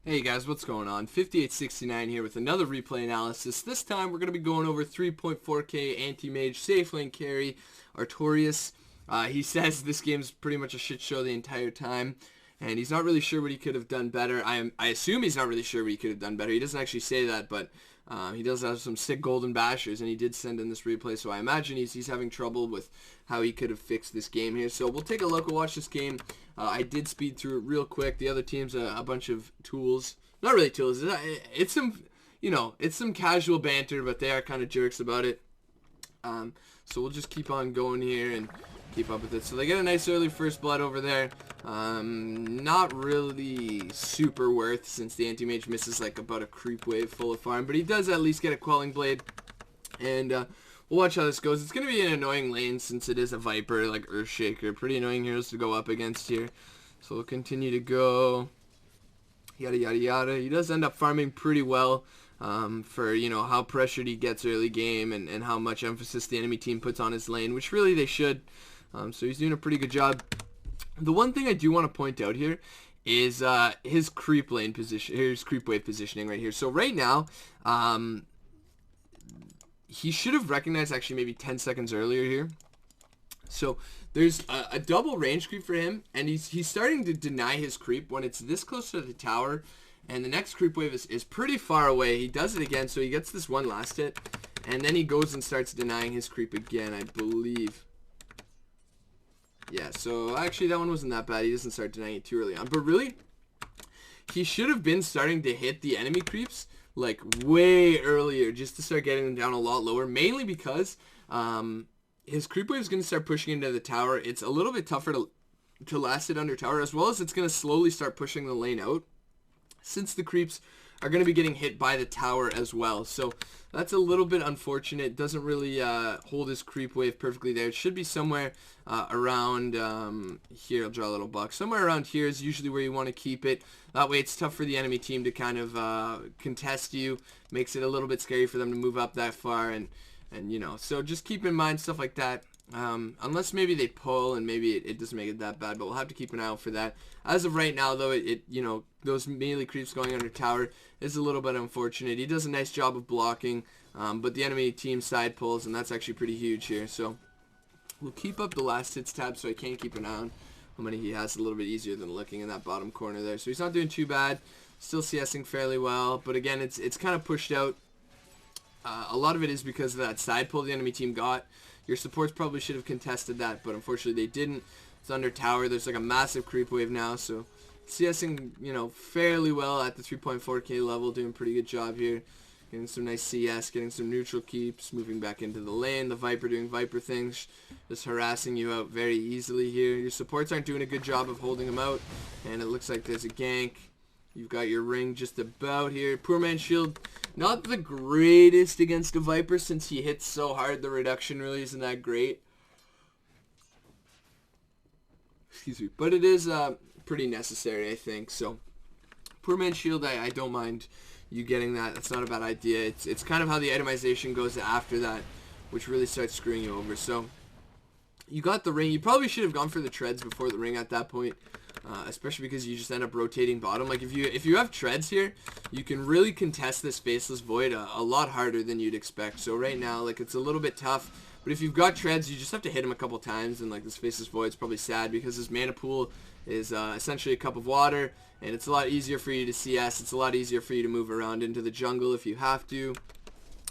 Hey guys, what's going on? 5869 here with another replay analysis. This time we're going to be going over 3.4k anti-mage safe lane carry, Artorias. He says this game's pretty much a shit show the entire time, and he's not really sure what he could have done better. I assume he's not really sure what he could have done better. He doesn't actually say that, but he does have some sick golden bashers, and he did send in this replay, so I imagine he's having trouble with how he could have fixed this game here. So we'll take a look and watch this game. I did speed through it real quick. The other team's a bunch of tools. Not really tools. It's some, it's some casual banter, but they are kind of jerks about it. So we'll just keep on going here and keep up with it. So they get a nice early first blood over there. Not really super worth since the anti-mage misses like about a creep wave full of farm, but he does at least get a quelling blade. And we'll watch how this goes. It's going to be an annoying lane since it is a Viper, like Earthshaker. Pretty annoying heroes to go up against here. So we'll continue to go. Yada, yada, yada. He does end up farming pretty well for, how pressured he gets early game and how much emphasis the enemy team puts on his lane, which really they should. So he's doing a pretty good job. The one thing I do want to point out here is his creep lane position, his creep wave positioning right here. So right now, he should have recognized actually maybe 10 seconds earlier here. So there's a double range creep for him, and he's starting to deny his creep when it's this close to the tower, and the next creep wave is pretty far away. He does it again, so he gets this one last hit, and then he goes and starts denying his creep again, I believe. Yeah, so actually that one wasn't that bad. He doesn't start denying it too early on, but really, he should have been starting to hit the enemy creeps like way earlier just to start getting them down a lot lower, mainly because his creep wave is going to start pushing into the tower. It's a little bit tougher to last it under tower, as well as it's going to slowly start pushing the lane out since the creeps are going to be getting hit by the tower as well. So that's a little bit unfortunate. It doesn't really hold his creep wave perfectly there. It should be somewhere around here. I'll draw a little box. Somewhere around here is usually where you want to keep it. That way it's tough for the enemy team to kind of contest you. Makes it a little bit scary for them to move up that far, and so just keep in mind stuff like that. Unless maybe they pull and maybe it doesn't make it that bad, but we'll have to keep an eye out for that. As of right now, though, those melee creeps going under tower is a little bit unfortunate. He does a nice job of blocking, but the enemy team side pulls, and that's actually pretty huge here. So we'll keep up the last hits tab so I can keep an eye on how many he has, a little bit easier than looking in that bottom corner there. So he's not doing too bad, still CSing fairly well, but again, it's kind of pushed out. A lot of it is because of that side pull the enemy team got. Your supports probably should have contested that, but unfortunately they didn't. It's under tower. There's like a massive creep wave now, so CSing, fairly well at the 3.4k level, doing a pretty good job here. Getting some nice CS, getting some neutral keeps, moving back into the lane. The Viper doing Viper things, just harassing you out very easily here. Your supports aren't doing a good job of holding them out, and it looks like there's a gank. You've got your ring just about here. Poor man's shield, not the greatest against a Viper since he hits so hard. The reduction really isn't that great. Excuse me. But it is pretty necessary, I think. So, poor man's shield, I don't mind you getting that. That's not a bad idea. It's kind of how the itemization goes after that, which really starts screwing you over. So, you got the ring. You probably should have gone for the treads before the ring at that point. Especially because you just end up rotating bottom. Like if you have treads here, you can really contest this Faceless Void a lot harder than you'd expect. So right now, like, it's a little bit tough. But if you've got treads, you just have to hit him a couple times, and like this Faceless Void's probably sad because his mana pool is essentially a cup of water, and it's a lot easier for you to CS. It's a lot easier for you to move around into the jungle if you have to.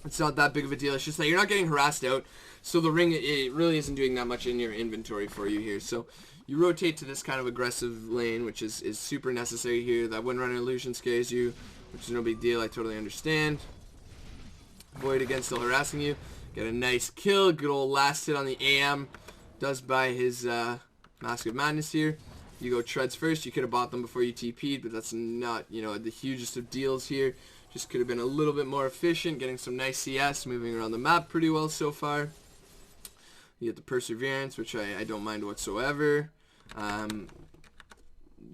It's not that big of a deal. It's just that you're not getting harassed out. So the ring, it really isn't doing that much in your inventory for you here. So you rotate to this kind of aggressive lane, which is super necessary here. That Windrunner illusion scares you, which is no big deal. I totally understand. Void again still harassing you. Get a nice kill. Good old last hit on the AM. Does by his Mask of Madness here. You go treads first. You could have bought them before you TP'd, but that's not, the hugest of deals here. Just could have been a little bit more efficient, getting some nice CS, moving around the map pretty well so far. You get the Perseverance, which I don't mind whatsoever.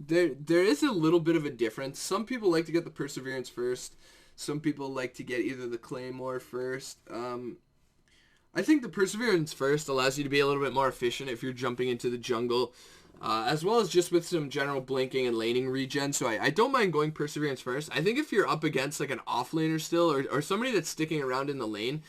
There is a little bit of a difference. Some people like to get the Perseverance first. Some people like to get either the Claymore first. I think the Perseverance first allows you to be a little bit more efficient if you're jumping into the jungle. as well as just with some general blinking and laning regen. So I don't mind going Perseverance first. I think if you're up against like an offlaner still, or somebody that's sticking around in the lane,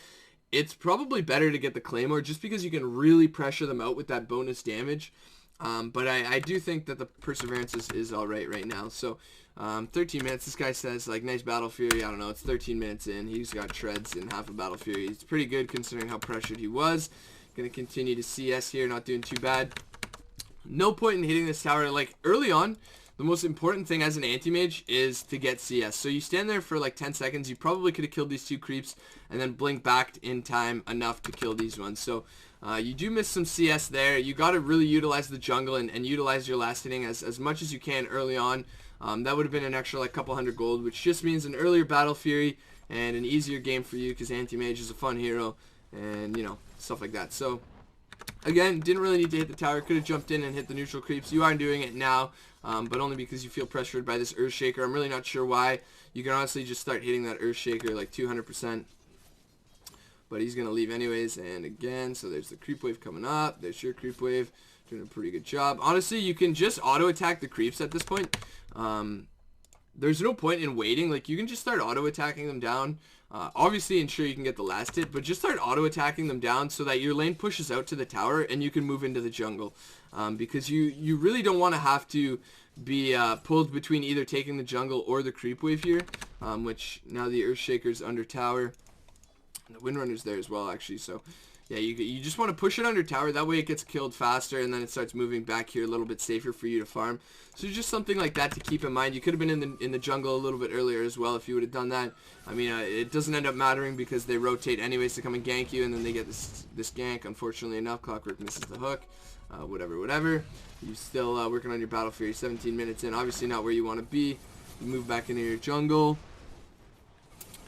it's probably better to get the Claymore just because you can really pressure them out with that bonus damage. But I do think that the Perseverance is alright right now. So 13 minutes, this guy says, like, nice Battle Fury. I don't know, it's 13 minutes in. He's got treads in half a Battle Fury. It's pretty good considering how pressured he was. Going to continue to CS here, not doing too bad. No point in hitting this tower. Like, early on, the most important thing as an anti-mage is to get CS. So you stand there for like 10 seconds. You probably could have killed these 2 creeps and then blink back in time enough to kill these ones. So you do miss some CS there. You got to really utilize the jungle and utilize your last hitting as much as you can early on. That would have been an extra like couple hundred gold, which just means an earlier Battle Fury and an easier game for you because anti-mage is a fun hero and, you know, stuff like that. So again, didn't really need to hit the tower. Could have jumped in and hit the neutral creeps. You are doing it now, but only because you feel pressured by this Earthshaker. I'm really not sure why. You can honestly just start hitting that Earthshaker like 200%. But he's going to leave anyways. And again, so there's the creep wave coming up. There's your creep wave. Doing a pretty good job. Honestly, you can just auto-attack the creeps at this point. There's no point in waiting. Like, you can just start auto-attacking them down. Obviously ensure you can get the last hit, but just start auto-attacking them down so that your lane pushes out to the tower and you can move into the jungle. Because you really don't want to have to be pulled between either taking the jungle or the creep wave here, which now the Earthshaker's under tower. And the Windrunner's there as well, actually, so yeah, you just want to push it under tower. That way it gets killed faster, and then it starts moving back here a little bit safer for you to farm. So just something like that to keep in mind. You could have been in the jungle a little bit earlier as well if you would have done that. I mean, it doesn't end up mattering because they rotate anyways to come and gank you, and then they get this gank. Unfortunately enough, Clockwork misses the hook. Whatever. You still working on your Battle Fury. 17 minutes in. Obviously not where you want to be. You move back into your jungle,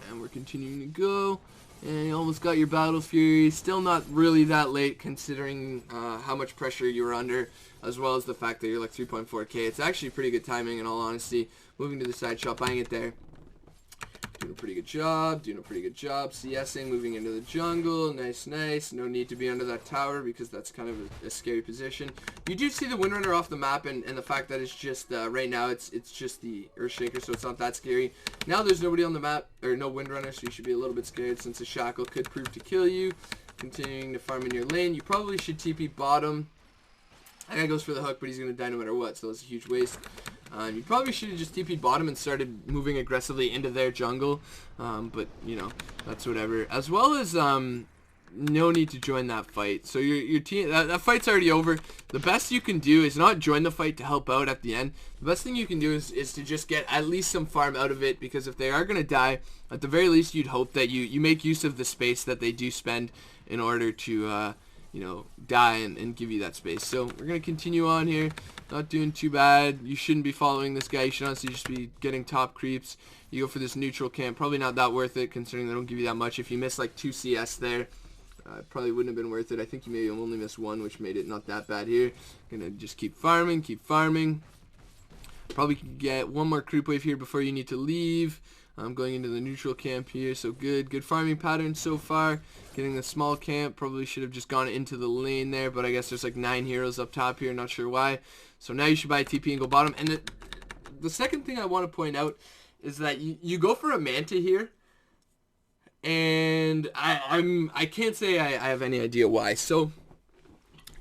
and we're continuing to go. And you almost got your Battle Fury. Still not really that late considering how much pressure you were under, as well as the fact that you're like 3.4k. It's actually pretty good timing in all honesty. Moving to the side shot, buying it there. Doing a pretty good job. CSing, moving into the jungle. Nice. No need to be under that tower because that's kind of a scary position. You do see the Windrunner off the map, and the fact that it's just, right now, it's just the Earthshaker, so it's not that scary. Now there's nobody on the map, or no Windrunner, so you should be a little bit scared since a Shackle could prove to kill you. Continuing to farm in your lane. You probably should TP bottom. That guy goes for the hook, but he's going to die no matter what, so that's a huge waste. You probably should have just TP'd bottom and started moving aggressively into their jungle, but, you know, that's whatever. As well as, no need to join that fight. So your team, that fight's already over. The best you can do is not join the fight to help out at the end. The best thing you can do is to just get at least some farm out of it, because if they are going to die, at the very least you'd hope that you make use of the space that they do spend in order to, you know, die and give you that space. So we're going to continue on here. Not doing too bad. You shouldn't be following this guy. You should honestly just be getting top creeps. You go for this neutral camp. Probably not that worth it considering they don't give you that much. If you miss like 2 CS there, it probably wouldn't have been worth it. I think you maybe only missed 1, which made it not that bad here. Gonna just keep farming. Probably can get 1 more creep wave here before you need to leave. I'm going into the neutral camp here, so good farming pattern so far. Getting the small camp, probably should have just gone into the lane there, but I guess there's like 9 heroes up top here, not sure why. So now you should buy a TP and go bottom. And the second thing I want to point out is that you go for a Manta here, and I can't say I have any idea why. So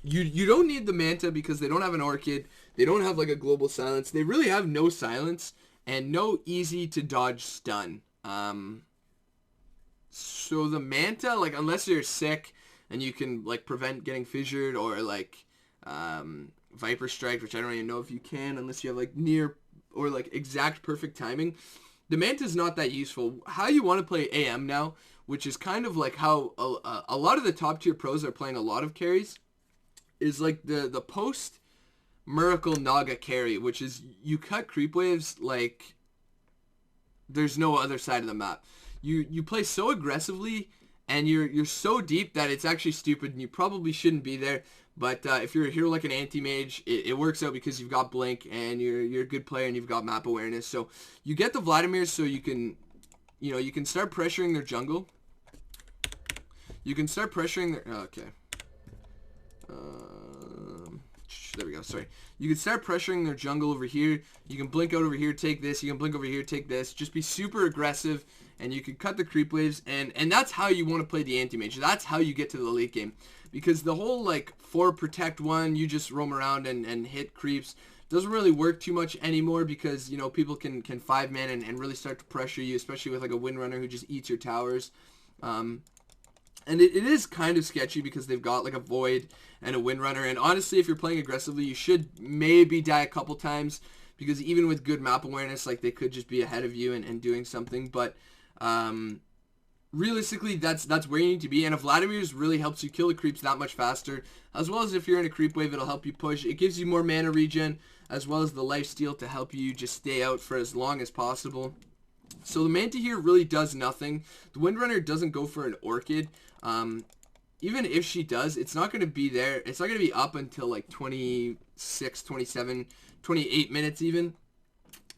you don't need the Manta because they don't have an Orchid, they don't have like a global silence, they really have no silence and no easy to dodge stun. So the Manta, like, unless you're sick and you can like prevent getting fissured or like Viper Strike, which I don't even know if you can unless you have like near or like exact perfect timing, the Manta is not that useful. How you want to play AM now, which is kind of like how a lot of the top tier pros are playing a lot of carries, is like the post Miracle Naga carry, which is you cut creep waves like there's no other side of the map. You play so aggressively and you're so deep that it's actually stupid and you probably shouldn't be there. But if you're a hero like an anti-mage, it works out because you've got blink and you're a good player and you've got map awareness. So you get the Vladimirs so you can, you know, you can start pressuring their jungle. You can start pressuring their, okay. push. There we go. Sorry. You can start pressuring their jungle over here. You can blink out over here, take this. You can blink over here, take this. Just be super aggressive, and you can cut the creep waves. And that's how you want to play the anti-mage. That's how you get to the late game. Because the whole, like, 4 protect 1, you just roam around and hit creeps, doesn't really work too much anymore because, you know, people can 5-man and really start to pressure you, especially with, like, a Windrunner who just eats your towers. And it is kind of sketchy because they've got like a Void and a Windrunner. And honestly, if you're playing aggressively, you should maybe die a couple times because even with good map awareness, like they could just be ahead of you and doing something. But realistically, that's where you need to be. And a Vladimir's really helps you kill the creeps that much faster. As well as if you're in a creep wave, it'll help you push. It gives you more mana regen as well as the lifesteal to help you just stay out for as long as possible. So the Manta here really does nothing. The Windrunner doesn't go for an Orchid. Even if she does, it's not going to be there. It's not going to be up until like 26, 27, 28 minutes even.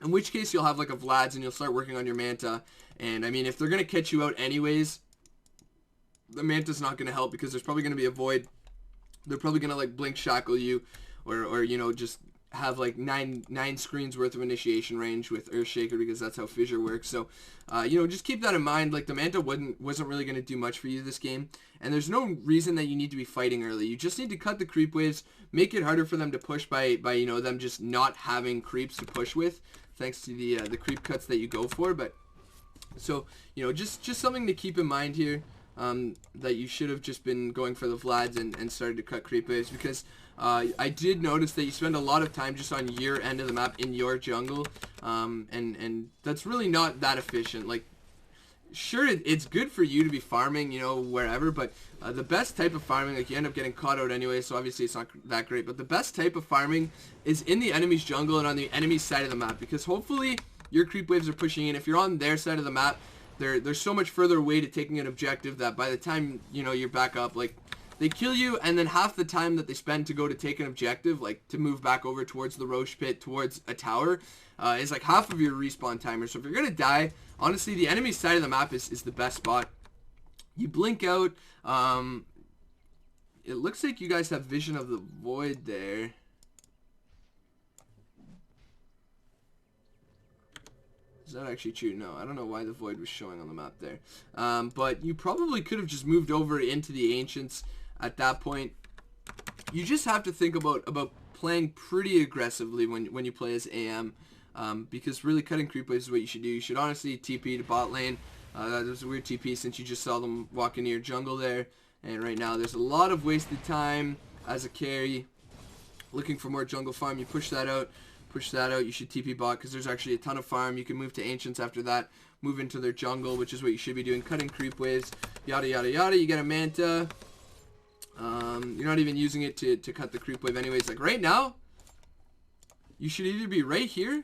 In which case you'll have like a Vlad's and you'll start working on your Manta. And I mean, if they're going to catch you out anyways, the Manta's not going to help because there's probably going to be a Void. They're probably going to like blink shackle you or you know, just have like nine screens worth of initiation range with Earthshaker because that's how Fissure works. So, you know, just keep that in mind. Like the Manta wasn't really going to do much for you this game, and there's no reason that you need to be fighting early. You just need to cut the creep waves, make it harder for them to push by you know them just not having creeps to push with, thanks to the creep cuts that you go for. But so you know, just something to keep in mind here. That you should have just been going for the Vlads and started to cut creep waves because I did notice that you spend a lot of time just on your end of the map in your jungle, and that's really not that efficient. Like, sure, it's good for you to be farming, you know, wherever, but the best type of farming, like, you end up getting caught out anyway, so obviously it's not that great, but the best type of farming is in the enemy's jungle and on the enemy's side of the map, because hopefully your creep waves are pushing in. If you're on their side of the map, they're so much further away to taking an objective that by the time, you know, you're back up, like, they kill you, and then half the time that they spend to go to take an objective, like to move back over towards the Roche Pit, towards a tower, is like half of your respawn timer. So if you're going to die, honestly, the enemy side of the map is the best spot. You blink out. It looks like you guys have vision of the Void there. Is that actually true? No, I don't know why the Void was showing on the map there. But you probably could have just moved over into the Ancients at that point. You just have to think about playing pretty aggressively when you play as AM. Because really cutting creep waves is what you should do. You should honestly TP to bot lane. That was a weird TP since you just saw them walk into your jungle there. And right now there's a lot of wasted time as a carry. Looking for more jungle farm. You push that out. Push that out. You should TP bot because there's actually a ton of farm. You can move to Ancients after that. Move into their jungle, which is what you should be doing. Cutting creep waves. Yada, yada, yada. You get a Manta. You're not even using it to cut the creep wave anyways. Like right now, you should either be right here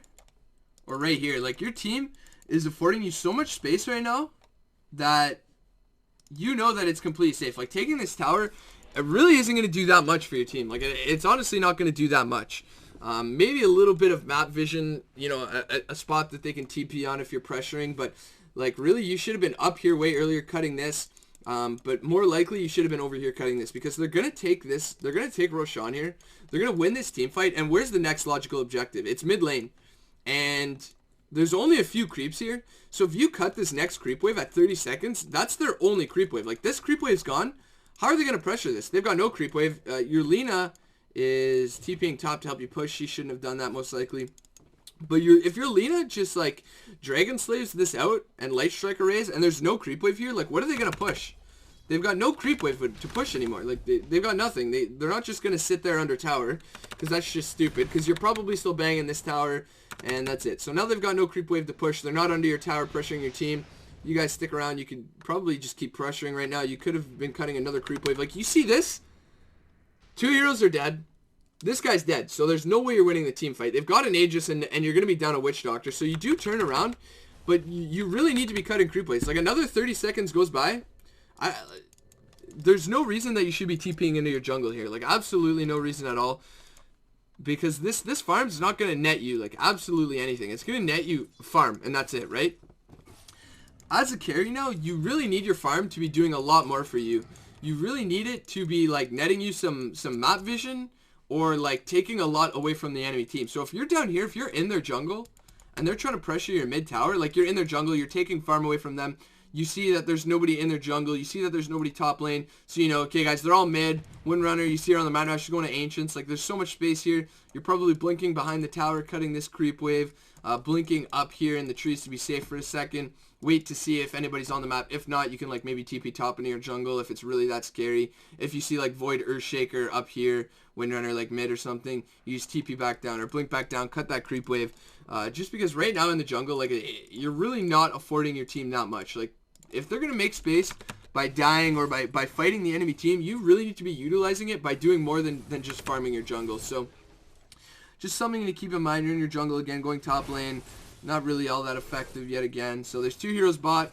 or right here. Like your team is affording you so much space right now that you know that it's completely safe. Like taking this tower, it really isn't going to do that much for your team. Like it's honestly not going to do that much. Maybe a little bit of map vision, you know, a spot that they can TP on if you're pressuring, but like really you should have been up here way earlier cutting this, but more likely you should have been over here cutting this because they're going to take this, they're going to take Roshan here, they're going to win this team fight, and where's the next logical objective? It's mid lane, and there's only a few creeps here, so if you cut this next creep wave at 30 seconds, that's their only creep wave. Like this creep wave's gone, how are they going to pressure this? They've got no creep wave. Your Lina is TPing top to help you push. She shouldn't have done that most likely. But if your Lina just like Dragon Slaves this out and Light Strike arrays and there's no creep wave here, like what are they going to push? They've got no creep wave to push anymore. Like they've got nothing. They're not just going to sit there under tower because that's just stupid because you're probably still banging this tower and that's it. So now they've got no creep wave to push. They're not under your tower pressuring your team. You guys stick around. You could probably just keep pressuring right now. You could have been cutting another creep wave. Like you see this? 2 heroes are dead. This guy's dead, so there's no way you're winning the team fight. They've got an Aegis, and you're going to be down a Witch Doctor, so you do turn around, but you really need to be cutting creep waves. Like, another 30 seconds goes by, there's no reason that you should be TPing into your jungle here. Like, absolutely no reason at all, because this farm's not going to net you, like, absolutely anything. It's going to net you farm, and that's it, right? As a carry now, you really need your farm to be doing a lot more for you. You really need it to be, like, netting you some map vision, or like taking a lot away from the enemy team. So if you're down here, if you're in their jungle and they're trying to pressure your mid tower, like you're in their jungle, you're taking farm away from them. You see that there's nobody in their jungle. You see that there's nobody top lane. So you know, okay guys, they're all mid. Windrunner, you see her on the map now. She's going to Ancients. Like there's so much space here. You're probably blinking behind the tower, cutting this creep wave. Blinking up here in the trees to be safe for a second. Wait to see if anybody's on the map. If not, you can like maybe TP top into your jungle if it's really that scary. If you see like Void Earthshaker up here, Windrunner like mid or something, you just TP back down or blink back down, cut that creep wave. Just because right now in the jungle, like you're really not affording your team that much. Like if they're going to make space by dying or by fighting the enemy team, you really need to be utilizing it by doing more than just farming your jungle. So just something to keep in mind. You're in your jungle again, going top lane. Not really all that effective yet again. So there's 2 heroes bot,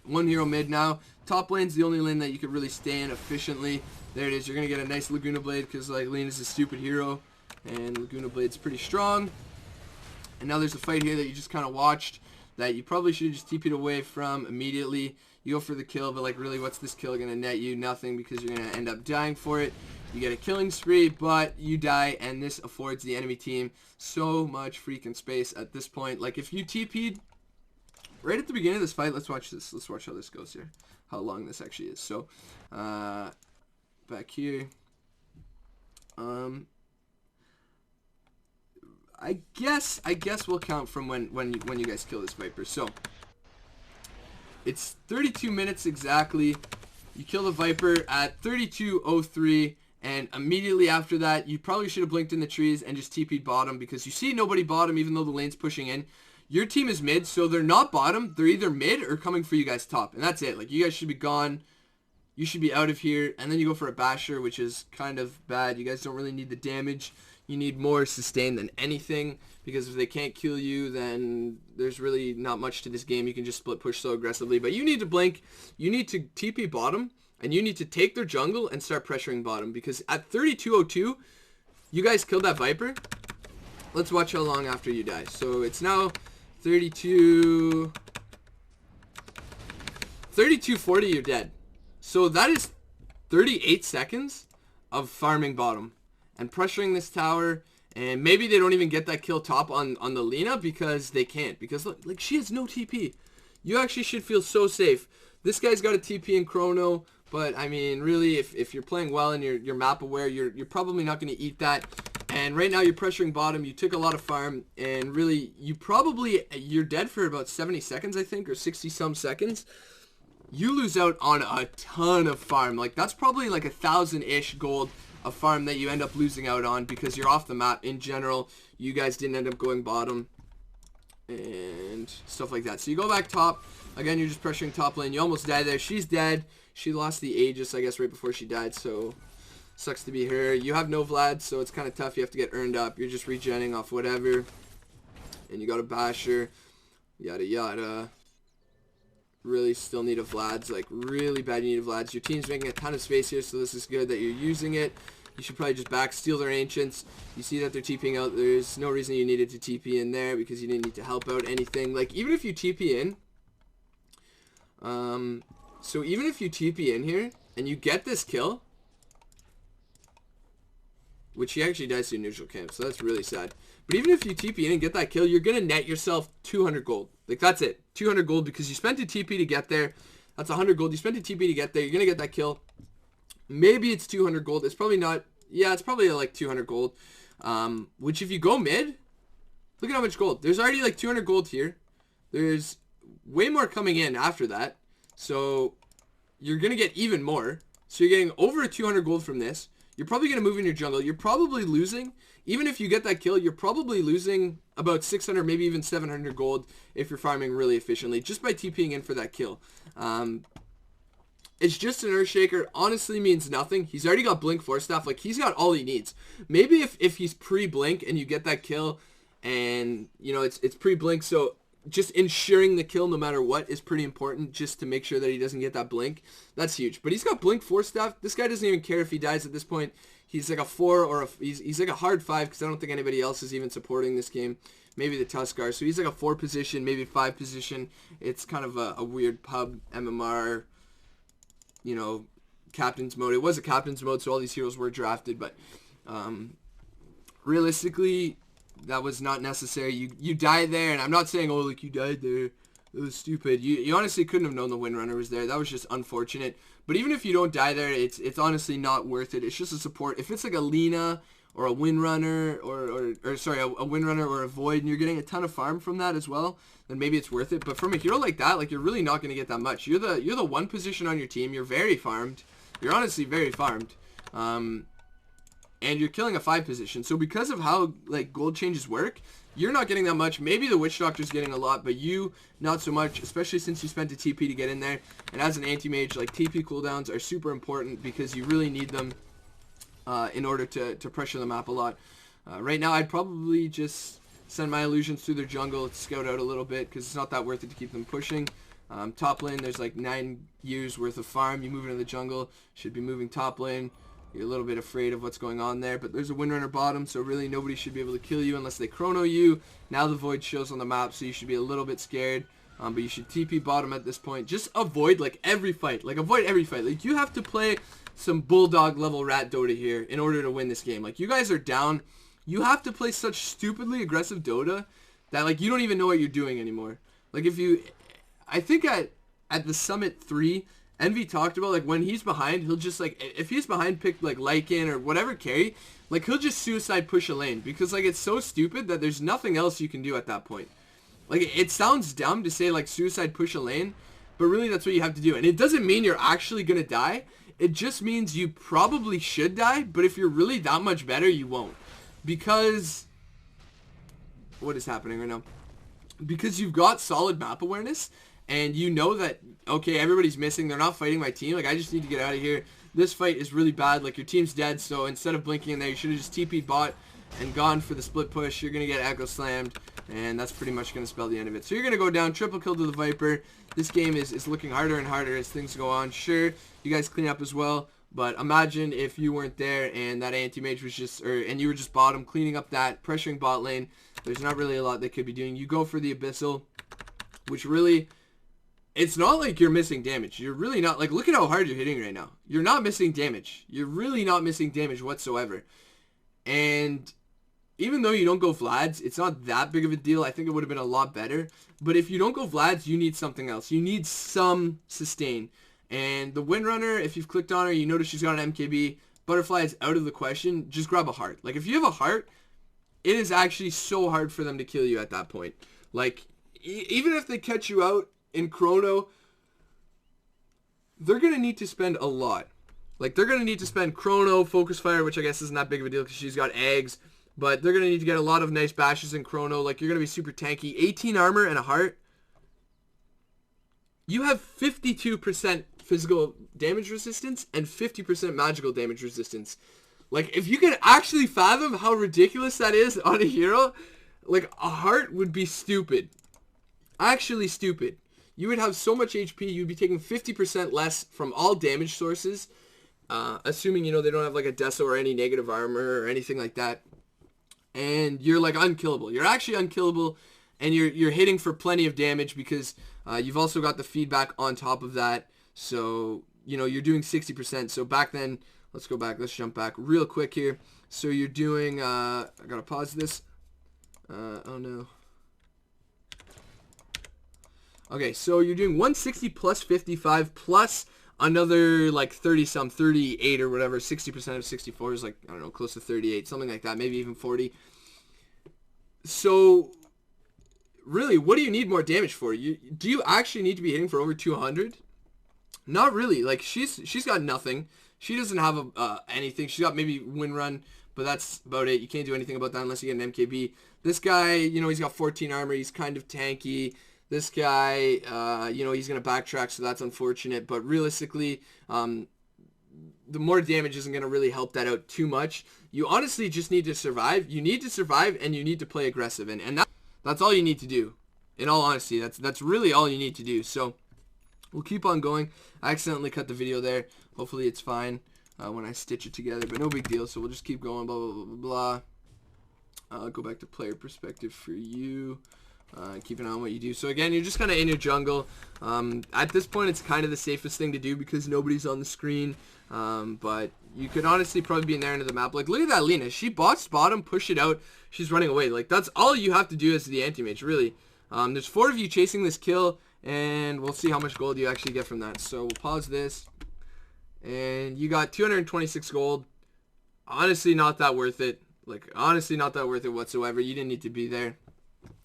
1 hero mid now. Top lane's the only lane that you could really stay in efficiently. There it is. You're going to get a nice Laguna Blade because like Lena's a stupid hero. And Laguna Blade's pretty strong. And now there's a fight here that you just kind of watched that you probably should have just TP'd away from immediately. You go for the kill, but like really what's this kill going to net you? Nothing, because you're going to end up dying for it. You get a killing spree, but you die, and this affords the enemy team so much freaking space at this point. Like if you TP'd right at the beginning of this fight, let's watch this. Let's watch how this goes here. How long this actually is. So back here. I guess we'll count from when you guys kill this Viper. So it's 32 minutes exactly. You kill the Viper at 32:03, and immediately after that, you probably should have blinked in the trees and just TP'd bottom, because you see nobody bottom even though the lane's pushing in. Your team is mid, so they're not bottom. They're either mid or coming for you guys top, and that's it. Like you guys should be gone. You should be out of here, and then you go for a basher, which is kind of bad. You guys don't really need the damage. You need more sustain than anything, because if they can't kill you, then there's really not much to this game. You can just split push so aggressively, but you need to blink. You need to TP bottom, and you need to take their jungle and start pressuring bottom, because at 32:02, you guys killed that Viper. Let's watch how long after you die. So it's now 32:40, you're dead. So that is 38 seconds of farming bottom and pressuring this tower, and maybe they don't even get that kill top on the Lena because they can't. Because look, like she has no TP. You actually should feel so safe. This guy's got a TP in Chrono, but I mean, really, if you're playing well and you're map aware, you're probably not going to eat that. And right now you're pressuring bottom. You took a lot of farm, and really, you're dead for about 70 seconds, I think, or 60 some seconds. You lose out on a ton of farm. Like that's probably like 1,000-ish gold of farm that you end up losing out on because you're off the map in general. You guys didn't end up going bottom and stuff like that. So you go back top. Again, you're just pressuring top lane. You almost died there. She's dead. She lost the Aegis, I guess, right before she died, so sucks to be her. You have no Vlad, so it's kind of tough. You have to get earned up. You're just regenning off whatever. And you got a Basher. Yada, yada. Really still need a Vlad's, like really bad you need a Vlad's. Your team's making a ton of space here, so this is good that you're using it. You should probably just back steal their Ancients. You see that they're TPing out. There's no reason you needed to TP in there because you didn't need to help out anything. Like even if you TP in, so even if you TP in here and you get this kill, which he actually dies to neutral camp, so that's really sad. But even if you TP in and get that kill, you're gonna net yourself 200 gold. Like that's it, 200 gold, because you spent a TP to get there. That's 100 gold. You spent a TP to get there. You're gonna get that kill. Maybe it's 200 gold. It's probably not. Yeah, it's probably like 200 gold. Which if you go mid, look at how much gold. There's already like 200 gold here. There's way more coming in after that. So you're gonna get even more. So you're getting over 200 gold from this. You're probably gonna move in your jungle. You're probably losing. Even if you get that kill, you're probably losing about 600, maybe even 700 gold if you're farming really efficiently just by TPing in for that kill. It's just an Earthshaker. Honestly means nothing. He's already got Blink Force Staff. Like, he's got all he needs. Maybe if he's pre-Blink and you get that kill and, you know, it's pre-Blink, so just ensuring the kill no matter what is pretty important just to make sure that he doesn't get that Blink. That's huge. But he's got Blink Force Staff. This guy doesn't even care if he dies at this point. He's like a 4 or he's like a hard 5 because I don't think anybody else is even supporting this game. Maybe the Tuskar. So he's like a 4 position, maybe 5 position. It's kind of a weird pub MMR, you know, captain's mode. It was a captain's mode, so all these heroes were drafted, but Realistically, that was not necessary. You died there, and I'm not saying, oh, like, you died there. It was stupid. You honestly couldn't have known the Windrunner was there. That was just unfortunate. But even if you don't die there, it's honestly not worth it. It's just a support. If it's like a Lina or a Windrunner or sorry, a Windrunner or a Void, and you're getting a ton of farm from that as well, then maybe it's worth it. But from a hero like that, like, you're really not going to get that much. You're the one position on your team. You're very farmed. You're honestly very farmed. And you're killing a 5 position. So because of how, like, gold changes work, you're not getting that much. Maybe the Witch Doctor's getting a lot, but you not so much, especially since you spent a TP to get in there. And as an anti-mage, like, TP cooldowns are super important because you really need them in order to pressure the map a lot. Right now, I'd probably just send my illusions through their jungle to scout out a little bit because it's not that worth it to keep them pushing. Top lane, there's like 9 years worth of farm. You move into the jungle, should be moving top lane. You're a little bit afraid of what's going on there, but there's a Windrunner bottom, so really nobody should be able to kill you unless they chrono you. Now the Void shows on the map, so you should be a little bit scared, but you should TP bottom at this point. Just avoid, like, every fight. Like, avoid every fight. Like, you have to play some Bulldog level Rat Dota here in order to win this game. Like, you guys are down. You have to play such stupidly aggressive Dota that, like, you don't even know what you're doing anymore. Like, if you... I think at the Summit 3... Envy talked about, like, when he's behind, he'll just, like, if he's behind, pick, like, Lycan or whatever carry, like, he'll just suicide push a lane, because, like, it's so stupid that there's nothing else you can do at that point. Like, it sounds dumb to say, like, suicide push a lane, but really that's what you have to do, and it doesn't mean you're actually gonna die, it just means you probably should die, but if you're really that much better, you won't, because, what is happening right now? Because you've got solid map awareness, and you know that, okay, everybody's missing. They're not fighting my team. Like, I just need to get out of here. This fight is really bad. Like, your team's dead, so instead of blinking in there, you should have just TP'd bot and gone for the split push. You're going to get echo slammed, and that's pretty much going to spell the end of it. So you're going to go down, triple kill to the Viper. This game is looking harder and harder as things go on. Sure, you guys clean up as well, but imagine if you weren't there and that anti-mage was just, and you were just bottom, cleaning up that, pressuring bot lane. There's not really a lot they could be doing. You go for the Abyssal, which really... It's not like you're missing damage. You're really not. Like, look at how hard you're hitting right now. You're not missing damage. You're really not missing damage whatsoever. And even though you don't go Vlad's, it's not that big of a deal. I think it would have been a lot better. But if you don't go Vlad's, you need something else. You need some sustain. And the Windrunner, if you've clicked on her, you notice she's got an MKB. Butterfly is out of the question. Just grab a heart. Like, if you have a heart, it is actually so hard for them to kill you at that point. Like, even if they catch you out in chrono, they're going to need to spend a lot. Like, they're going to need to spend chrono, focus fire, which I guess isn't that big of a deal because she's got eggs, but they're going to need to get a lot of nice bashes in chrono. Like, you're going to be super tanky. 18 armor and a heart. You have 52% physical damage resistance and 50% magical damage resistance. Like, if you can actually fathom how ridiculous that is on a hero, like, a heart would be stupid. Actually stupid. You would have so much HP, you'd be taking 50% less from all damage sources, assuming, you know, they don't have, like, a Deso or any negative armor or anything like that. And you're, like, unkillable. You're actually unkillable, and you're hitting for plenty of damage because you've also got the feedback on top of that. So, you know, you're doing 60%. So back then, let's go back. Let's jump back real quick here. So you're doing, I gotta pause this. Oh, no. Okay, so you're doing 160 plus 55 plus another, like, 30-some, 38 or whatever. 60% of 64 is, like, I don't know, close to 38, something like that, maybe even 40. So, really, what do you need more damage for? Do you actually need to be hitting for over 200? Not really. Like, she's got nothing. She doesn't have anything. She's got maybe win run, but that's about it. You can't do anything about that unless you get an MKB. This guy, you know, he's got 14 armor. He's kind of tanky. This guy, you know, he's going to backtrack, so that's unfortunate. But realistically, the more damage isn't going to really help that out too much. You honestly just need to survive. You need to survive, and you need to play aggressive. And that's all you need to do. In all honesty, that's really all you need to do. So we'll keep on going. I accidentally cut the video there. Hopefully it's fine when I stitch it together, but no big deal. So we'll just keep going, blah, blah, blah, blah, blah. Go back to player perspective for you. Keep an eye on what you do. So again, you're just kind of in your jungle. At this point, it's kind of the safest thing to do because nobody's on the screen. But you could honestly probably be in there into the map. Like, look at that Lina. She bots bottom, push it out. She's running away. Like, that's all you have to do as the anti-mage, really. There's 4 of you chasing this kill, and we'll see how much gold you actually get from that. So we'll pause this. And you got 226 gold. Honestly, not that worth it. Like, honestly, not that worth it whatsoever. You didn't need to be there.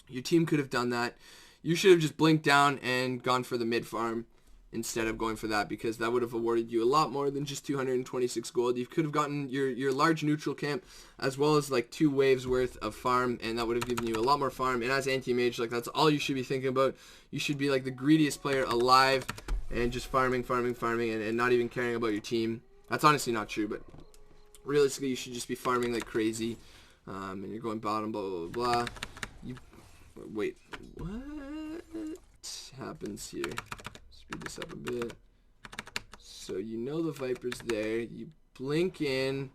Your team could have done that. You should have just blinked down and gone for the mid farm instead of going for that, because that would have awarded you a lot more than just 226 gold. You could have gotten your large neutral camp as well as like 2 waves worth of farm, and that would have given you a lot more farm. And as anti-mage, like, that's all you should be thinking about. You should be like the greediest player alive and just farming, and not even caring about your team. That's honestly not true, but realistically, you should just be farming like crazy. And you're going bottom, blah, blah, blah, blah. Wait, what happens here? Speed this up a bit. So you know the Viper's there. You blink in.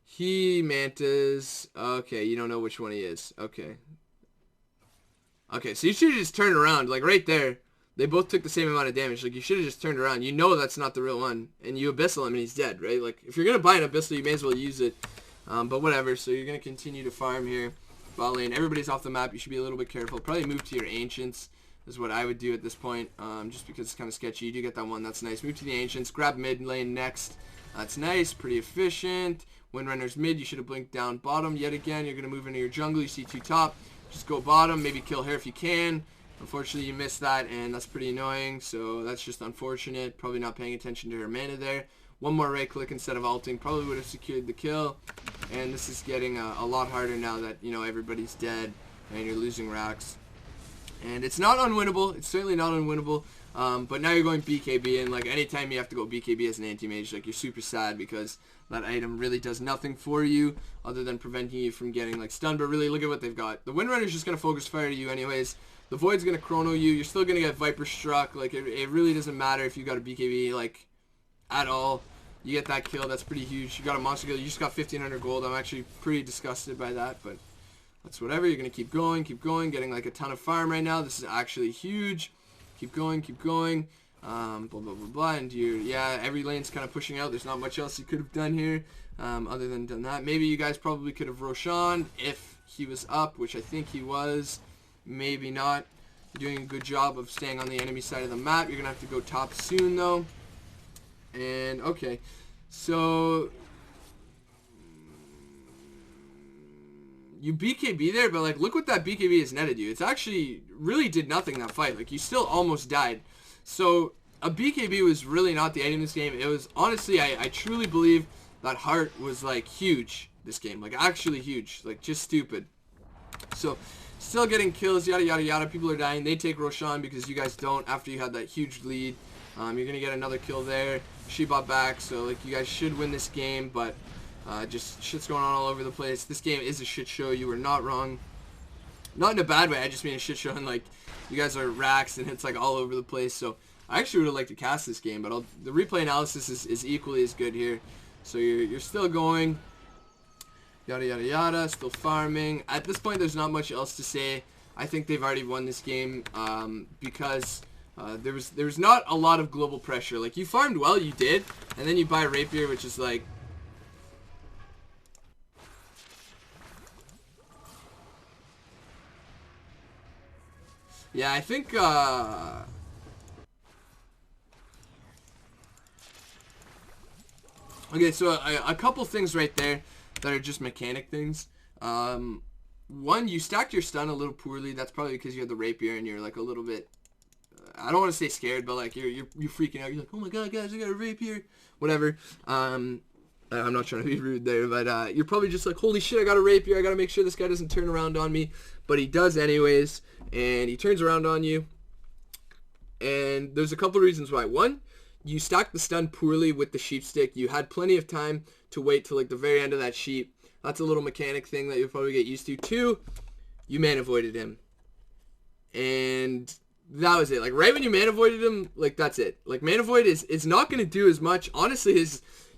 He mantas. Okay, you don't know which one he is. Okay. Okay, so you should have just turned around. Like, right there. They both took the same amount of damage. Like, you should have just turned around. You know that's not the real one. And you abyssal him and he's dead, right? Like, if you're going to buy an abyssal, you may as well use it. But whatever. So you're going to continue to farm here. Bot lane, everybody's off the map. You should be a little bit careful. Probably move to your ancients is what I would do at this point, just because it's kind of sketchy. You do get that one. That's nice. Move to the ancients. Grab mid lane next. That's nice. Pretty efficient. Windrunner's mid. You should have blinked down bottom yet again. You're going to move into your jungle. You see 2 top. Just go bottom. Maybe kill her if you can. Unfortunately, you missed that, and that's pretty annoying. So that's just unfortunate. Probably not paying attention to her mana there. One more right click instead of ulting probably would have secured the kill. And this is getting a lot harder now that, you know, everybody's dead and you're losing racks. And it's not unwinnable. It's certainly not unwinnable. But now you're going BKB, and like anytime you have to go BKB as an anti-mage, like, you're super sad because that item really does nothing for you other than preventing you from getting like stunned. But really, look at what they've got. The Windrunner's just going to focus fire to you anyways. The Void's going to chrono you. You're still going to get Viper struck. Like, it really doesn't matter if you got a BKB, like, at all. You get that kill. That's pretty huge. You got a monster kill. You just got 1,500 gold. I'm actually pretty disgusted by that, but that's whatever. You're going to keep going, getting like a ton of farm right now. This is actually huge. Keep going. Blah, blah, blah, blah. And yeah, every lane's kind of pushing out. There's not much else you could have done here other than done that. Maybe you guys probably could have Roshan if he was up, which I think he was. Maybe not. You're doing a good job of staying on the enemy side of the map. You're going to have to go top soon, though. And okay, so you BKB there, but like, look what that BKB has netted you. It's actually really did nothing that fight. Like, you still almost died. So a BKB was really not the item in this game. It was honestly, I truly believe that heart was like huge this game, like actually huge, like just stupid. So still getting kills, yada yada yada. People are dying. They take Roshan because you guys don't after you had that huge lead. You're gonna get another kill there. She bought back, so like, you guys should win this game, but just shit's going on all over the place. This game is a shit show. You were not wrong. Not in a bad way. I just mean a shit show, and like, you guys are racks and it's like all over the place. So I actually would have liked to cast this game, but the replay analysis is equally as good here. So you're still going. Yada yada yada. Still farming. At this point, there's not much else to say. I think they've already won this game because. There was not a lot of global pressure. Like, you farmed well, you did, and then you buy Rapier, which is like, yeah, I think okay, so a couple things right there that are just mechanic things. One, you stacked your stun a little poorly. That's probably because you had the Rapier and you're like a little bit, I don't want to say scared, but like you're freaking out. You're like, oh my god, guys, I got a Rapier, whatever. I'm not trying to be rude there, but you're probably just like, holy shit, I got a Rapier. I got to make sure this guy doesn't turn around on me, but he does anyways, and he turns around on you. And there's a couple reasons why. One, you stacked the stun poorly with the sheep stick. You had plenty of time to wait till like the very end of that sheep. That's a little mechanic thing that you'll probably get used to. Two, you mana voided him, and that was it. Like, right when you mana voided him, like, that's it. Like, mana void is not going to do as much. Honestly,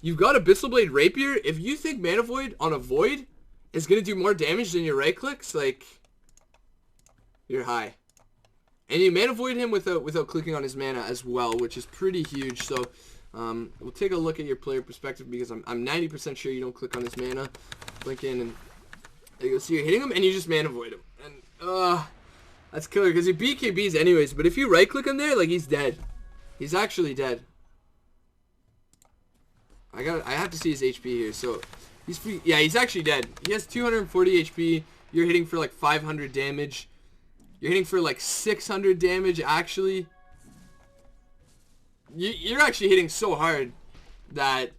you've got Abyssal Blade Rapier. If you think mana void on a void is going to do more damage than your right clicks, like, you're high. And you mana void him without clicking on his mana as well, which is pretty huge. So we'll take a look at your player perspective because I'm 90% sure you don't click on his mana. Blink in and there you go. So you're hitting him and you just mana void him. And that's killer because he BKBs anyways. But if you right click him there, like he's dead. He's actually dead. I have to see his HP here. So yeah, he's actually dead. He has 240 HP. You're hitting for like 500 damage. You're hitting for like 600 damage actually. You're actually hitting so hard that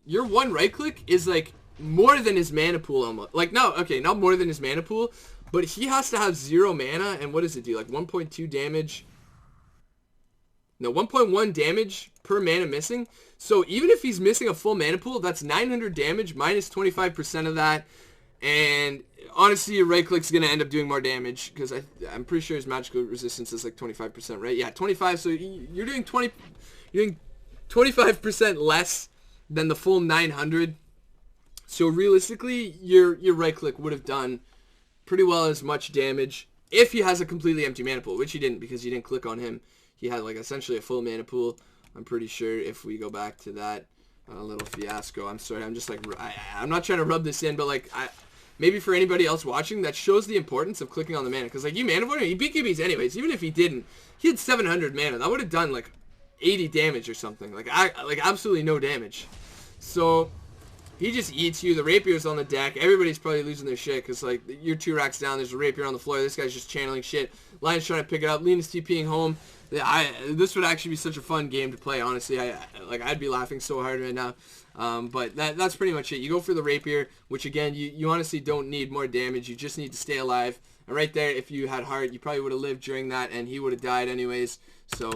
your one right click is like more than his mana pool almost. Like no, okay, not more than his mana pool, but he has to have 0 mana. And what does it do? Like 1.2 damage. No, 1.1 damage per mana missing. So even if he's missing a full mana pool, that's 900 damage minus 25% of that. And honestly, your right click's going to end up doing more damage because I'm pretty sure his magical resistance is like 25%, right? Yeah, 25. So you're doing 25% less than the full 900. So realistically, your right click would have done pretty well as much damage if he has a completely empty mana pool, which he didn't because you didn't click on him. He had like essentially a full mana pool. I'm pretty sure if we go back to that little fiasco. I'm sorry, I'm just like I'm not trying to rub this in, but like maybe for anybody else watching, that shows the importance of clicking on the mana. Because like you mana void him, he BKBs anyways. Even if he didn't, he had 700 mana. That would have done like 80 damage or something. Like absolutely no damage. So he just eats you. The rapier's on the deck. Everybody's probably losing their shit because like you're 2 racks down. There's a rapier on the floor. This guy's just channeling shit. Lion's trying to pick it up. Lena's TPing home. This would actually be such a fun game to play. Honestly, I'd be laughing so hard right now. But that's pretty much it. You go for the rapier, which again, you honestly don't need more damage. You just need to stay alive. And right there, if you had heart, you probably would have lived during that, and he would have died anyways. So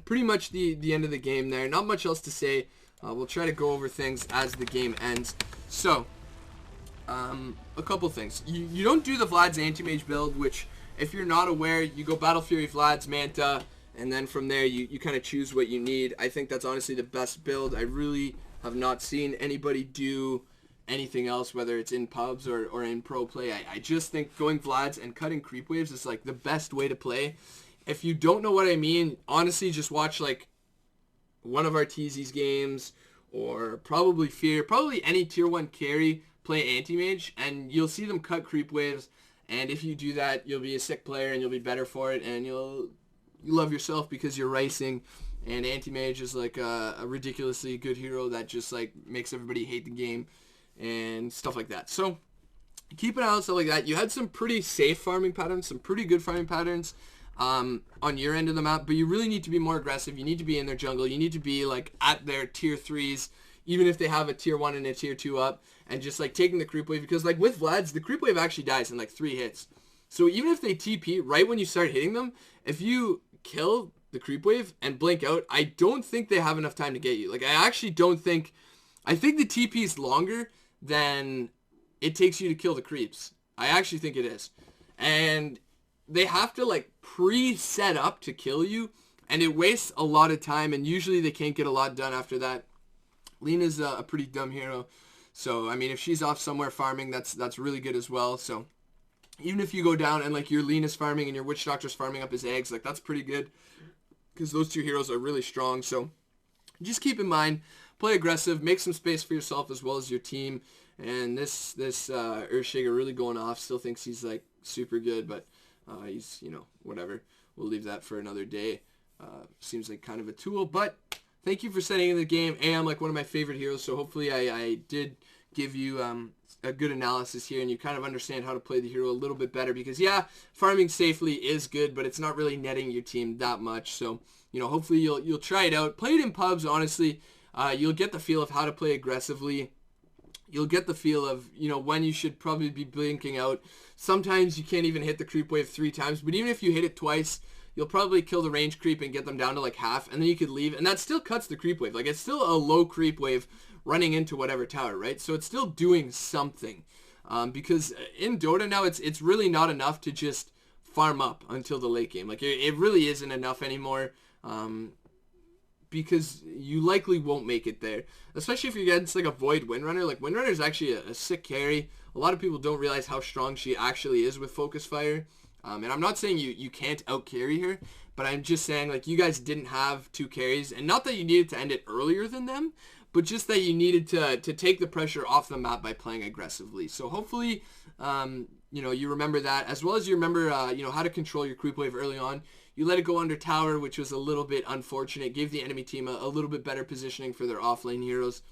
pretty much the end of the game there. Not much else to say. We'll try to go over things as the game ends. So a couple things. You don't do the Vlad's Anti-mage build, which if you're not aware, you go Battle Fury, Vlad's, Manta, and then from there you kind of choose what you need. I think that's honestly the best build. I really have not seen anybody do anything else, whether it's in pubs or in pro play. I just think going Vlad's and cutting creep waves is like the best way to play. If you don't know what I mean, honestly, just watch like one of Artorias games or probably Fear, probably any tier 1 carry play Anti-mage, and you'll see them cut creep waves. And if you do that, you'll be a sick player and you'll be better for it, and you love yourself because you're ricing. And Anti-mage is like a ridiculously good hero that just like makes everybody hate the game and stuff like that. So keep an eye on stuff like that. You had some pretty safe farming patterns, some pretty good farming patterns on your end of the map, but you really need to be more aggressive. You need to be in their jungle. You need to be like at their tier 3s, even if they have a tier 1 and a tier 2 up, and just like taking the creep wave, because like with Vlad's, the creep wave actually dies in like 3 hits. So even if they TP right when you start hitting them, if you kill the creep wave and blink out, I don't think they have enough time to get you. Like I actually don't think, I think the TP is longer than it takes you to kill the creeps. I actually think it is. And they have to like pre-set up to kill you, and it wastes a lot of time, and usually they can't get a lot done after that. Lena's a pretty dumb hero. So, I mean, if she's off somewhere farming, that's really good as well. So, even if you go down and, like, your Lena's farming and your Witch Doctor's farming up his eggs, like, that's pretty good. Because those 2 heroes are really strong. So, just keep in mind, play aggressive, make some space for yourself as well as your team. And this Earthshaker really going off. Still thinks he's, like, super good, but he's, you know, whatever. We'll leave that for another day. Seems like kind of a tool, but thank you for setting in the game. I'm like one of my favorite heroes, so hopefully I did give you a good analysis here, and you kind of understand how to play the hero a little bit better, because yeah, farming safely is good, but it's not really netting your team that much. So, you know, hopefully you'll try it out. Play it in pubs, honestly. You'll get the feel of how to play aggressively. You'll get the feel of, you know, when you should probably be blinking out. Sometimes you can't even hit the creep wave 3 times, but even if you hit it twice, you'll probably kill the range creep and get them down to like half, and then you could leave, and that still cuts the creep wave. Like, it's still a low creep wave running into whatever tower, right? So it's still doing something, because in Dota now, it's really not enough to just farm up until the late game. Like, it really isn't enough anymore, because you likely won't make it there, especially if you're against like a Void Windrunner. Like, Windrunner is actually a sick carry. A lot of people don't realize how strong she actually is with Focus Fire. And I'm not saying you can't out carry her, but I'm just saying like you guys didn't have 2 carries, and not that you needed to end it earlier than them, but just that you needed to take the pressure off the map by playing aggressively. So hopefully, you know, you remember that, as well as you remember, you know, how to control your creep wave early on. You let it go under tower, which was a little bit unfortunate. Gave the enemy team a little bit better positioning for their offlane heroes.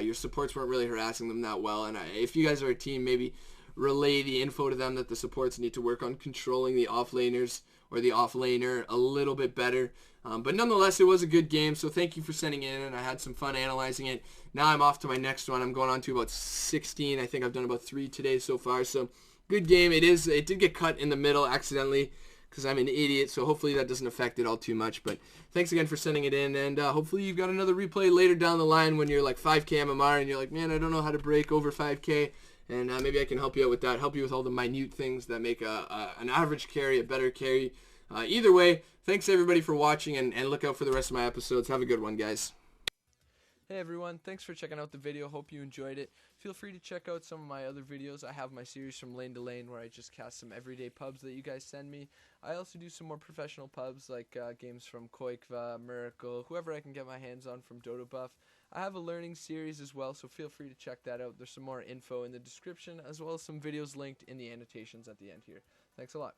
Your supports weren't really harassing them that well, and if you guys are a team, maybe relay the info to them that the supports need to work on controlling the offlaners or the offlaner a little bit better. But nonetheless, it was a good game, so thank you for sending in, and I had some fun analyzing it. Now I'm off to my next one. I'm going on to about 16. I think I've done about 3 today so far, so good game. It did get cut in the middle accidentally because I'm an idiot, so hopefully that doesn't affect it all too much. But thanks again for sending it in, and hopefully you've got another replay later down the line when you're like 5k MMR and you're like, man, I don't know how to break over 5k, and maybe I can help you out with that, help you with all the minute things that make an average carry a better carry. Either way, thanks everybody for watching, and look out for the rest of my episodes. Have a good one, guys. Hey everyone, thanks for checking out the video. Hope you enjoyed it. Feel free to check out some of my other videos. I have my series from lane to lane where I just cast some everyday pubs that you guys send me. I also do some more professional pubs like games from Koikva, Miracle, whoever I can get my hands on from Dodo Buff. I have a learning series as well, so feel free to check that out. There's some more info in the description as well as some videos linked in the annotations at the end here. Thanks a lot.